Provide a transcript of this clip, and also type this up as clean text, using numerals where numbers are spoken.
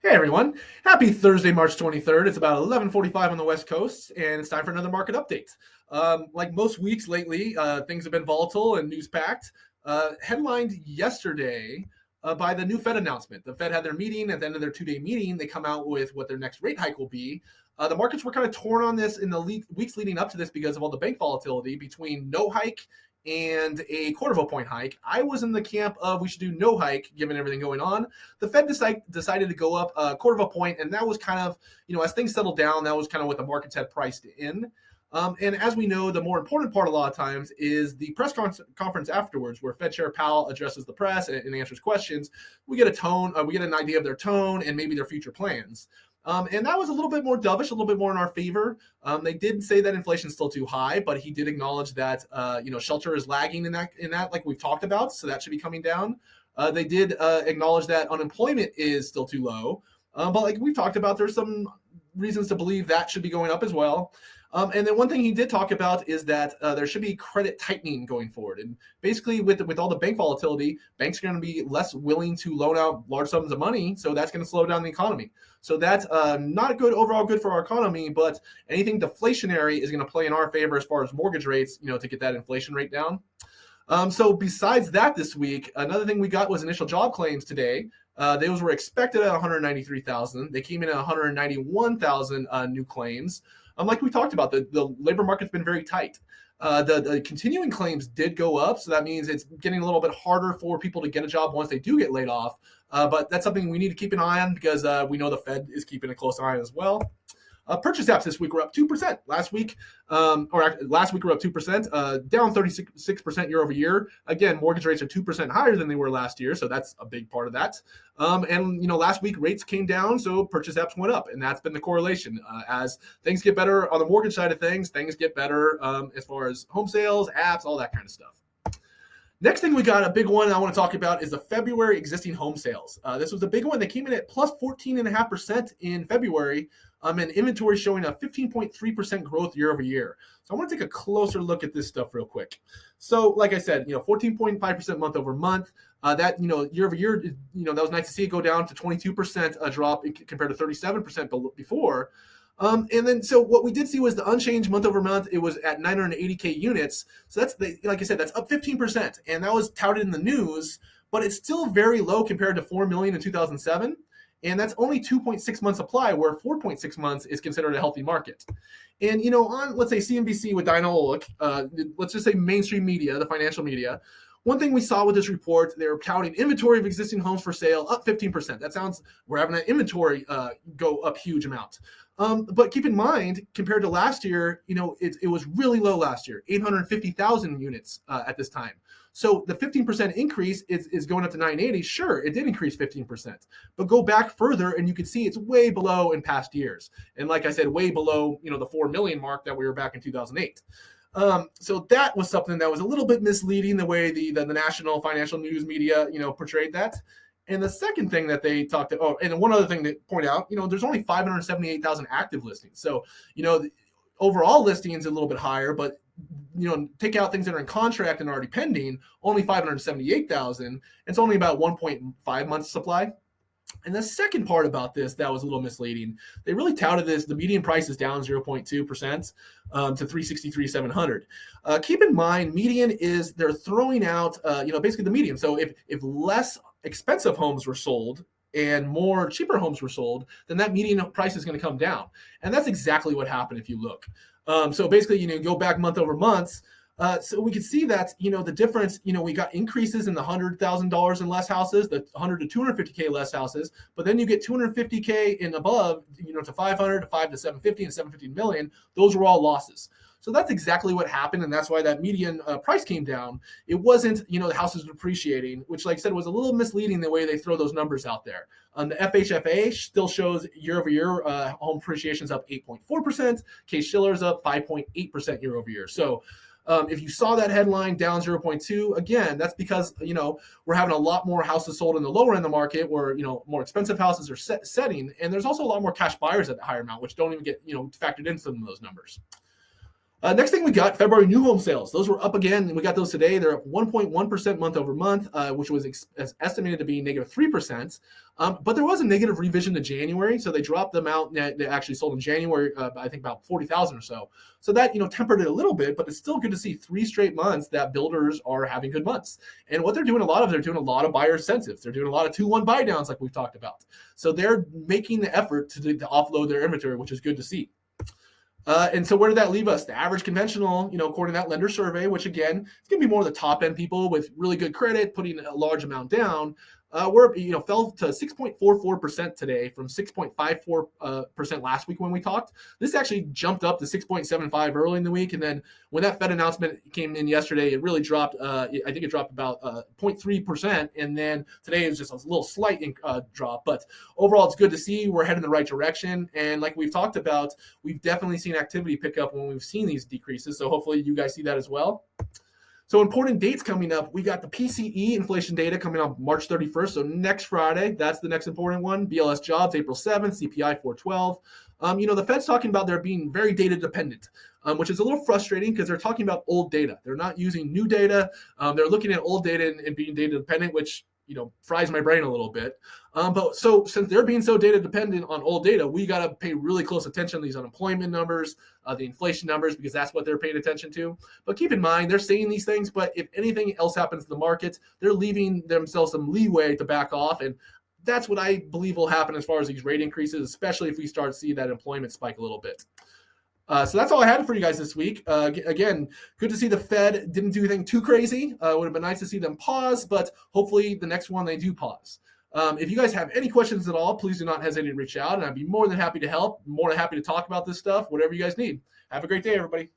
Hey everyone, happy Thursday, March 23rd. It's about 11:45 on the West Coast, and it's time for another market update. Like most weeks lately, things have been volatile and news packed. Headlined yesterday by the new Fed announcement. The Fed had their meeting. At the end of their 2-day meeting, they come out with what their next rate hike will be. The markets were kind of torn on this in the weeks leading up to this because of all the bank volatility between no hike and a quarter of a point hike. I was in the camp of we should do no hike given everything going on. The Fed decided to go up a quarter of a point, and that was kind of, as things settled down, that was kind of what the markets had priced in. And as we know, the more important part a lot of times is the press conference afterwards, where Fed Chair Powell addresses the press and answers questions. We get we get an idea of their tone and maybe their future plans. And that was a little bit more dovish, a little bit more in our favor. They did say that inflation is still too high, but he did acknowledge that shelter is lagging in that, like we've talked about, so that should be coming down. They did acknowledge that unemployment is still too low, but like we've talked about, there's some reasons to believe that should be going up as well. And then one thing he did talk about is that there should be credit tightening going forward. And basically with all the bank volatility, banks are going to be less willing to loan out large sums of money. So that's going to slow down the economy. So that's not overall good for our economy, but anything deflationary is going to play in our favor as far as mortgage rates, to get that inflation rate down. So besides that this week, another thing we got was initial job claims today. Those were expected at 193,000. They came in at 191,000 new claims. Like we talked about, the labor market's been very tight. The continuing claims did go up, so that means it's getting a little bit harder for people to get a job once they do get laid off. But that's something we need to keep an eye on because we know the Fed is keeping a close eye on as well. Purchase apps this week were up 2%. Last week we were up 2%, down 36% year over year. Again, mortgage rates are 2% higher than they were last year, so that's a big part of that. And last week rates came down, so purchase apps went up, and that's been the correlation. As things get better on the mortgage side of things get better as far as home sales, apps, all that kind of stuff. Next thing we got, a big one I want to talk about, is the February existing home sales. This was a big one. They came in at plus 14.5% in February, and inventory showing a 15.3% growth year over year. So I want to take a closer look at this stuff real quick. So like I said, 14.5% month over month. That, year over year, that was nice to see it go down to 22% drop compared to 37% before. And then, so what we did see was the unchanged month over month. It was at 980K units. So like I said, that's up 15%. And that was touted in the news, but it's still very low compared to 4 million in 2007. And that's only 2.6 months supply, where 4.6 months is considered a healthy market. And, on, let's say, CNBC with Dinah Olick, let's just say mainstream media, the financial media, one thing we saw with this report, they were counting inventory of existing homes for sale up 15%. That sounds, we're having that inventory go up huge amount. But keep in mind, compared to last year, it was really low last year, 850,000 units at this time. So the 15% increase is going up to 980. Sure, it did increase 15%, but go back further and you can see it's way below in past years. And like I said, way below, the 4 million mark that we were back in 2008. So that was something that was a little bit misleading, the way the national financial news media, portrayed that. And the second thing that they talked about, and one other thing to point out, there's only 578,000 active listings. So, the overall listings a little bit higher, but, take out things that are in contract and already pending, only 578,000. It's only about 1.5 months supply. And the second part about this that was a little misleading, they really touted this, the median price is down 0.2% to 363,700. Keep in mind, median is, they're throwing out, basically the median. So if less expensive homes were sold and more cheaper homes were sold, then that median price is going to come down. And that's exactly what happened if you look. So basically, go back month over month. So we can see that, the difference, we got increases in the $100,000 and less houses, the 100 to 250K less houses, but then you get 250K and above, to 500 to 5 to 750 and 750 million. Those were all losses. So that's exactly what happened, and that's why that median price came down. It wasn't, the houses depreciating, which, like I said, was a little misleading the way they throw those numbers out there. The FHFA still shows year-over-year home appreciation is up 8.4%. Case-Shiller is up 5.8% year-over-year. So if you saw that headline down 0.2, again, that's because, we're having a lot more houses sold in the lower end of the market where, more expensive houses are setting. And there's also a lot more cash buyers at the higher amount, which don't even get, factored in some of those numbers. Next thing we got February new home sales. Those were up again, and we got those today. They're up 1.1% month over month, which was estimated to be negative 3%. But there was a negative revision to January, so they dropped them out. They actually sold in January, I think about 40,000 or so. So that tempered it a little bit, but it's still good to see 3 straight months that builders are having good months. And what they're doing they're doing a lot of buyer incentives. They're doing a lot of 2-1 buy downs, like we've talked about. So they're making the effort to offload their inventory, which is good to see. And so where did that leave us? The average conventional, according to that lender survey, which again, it's going to be more the top end people with really good credit, putting a large amount down. Fell to 6.44% today from 6.54% last week when we talked. This actually jumped up to 6.75 early in the week. And then when that Fed announcement came in yesterday, it really dropped. I think it dropped about 0.3%. And then today is just a little slight drop. But overall, it's good to see we're heading in the right direction. And like we've talked about, we've definitely seen activity pick up when we've seen these decreases. So hopefully you guys see that as well. So important dates coming up. We got the PCE inflation data coming up March 31st. So next Friday, that's the next important one. BLS jobs, April 7th, CPI 412. The Fed's talking about they're being very data dependent, which is a little frustrating because they're talking about old data. They're not using new data. They're looking at old data and being data dependent, which fries my brain a little bit. But since they're being so data dependent on old data, we got to pay really close attention to these unemployment numbers, the inflation numbers, because that's what they're paying attention to. But keep in mind, they're saying these things, but if anything else happens in the market, they're leaving themselves some leeway to back off. And that's what I believe will happen as far as these rate increases, especially if we start to see that employment spike a little bit. So that's all I had for you guys this week. Again, good to see the Fed didn't do anything too crazy. It would have been nice to see them pause, but hopefully the next one they do pause. If you guys have any questions at all, please do not hesitate to reach out, and I'd be more than happy to help, more than happy to talk about this stuff, whatever you guys need. Have a great day, everybody.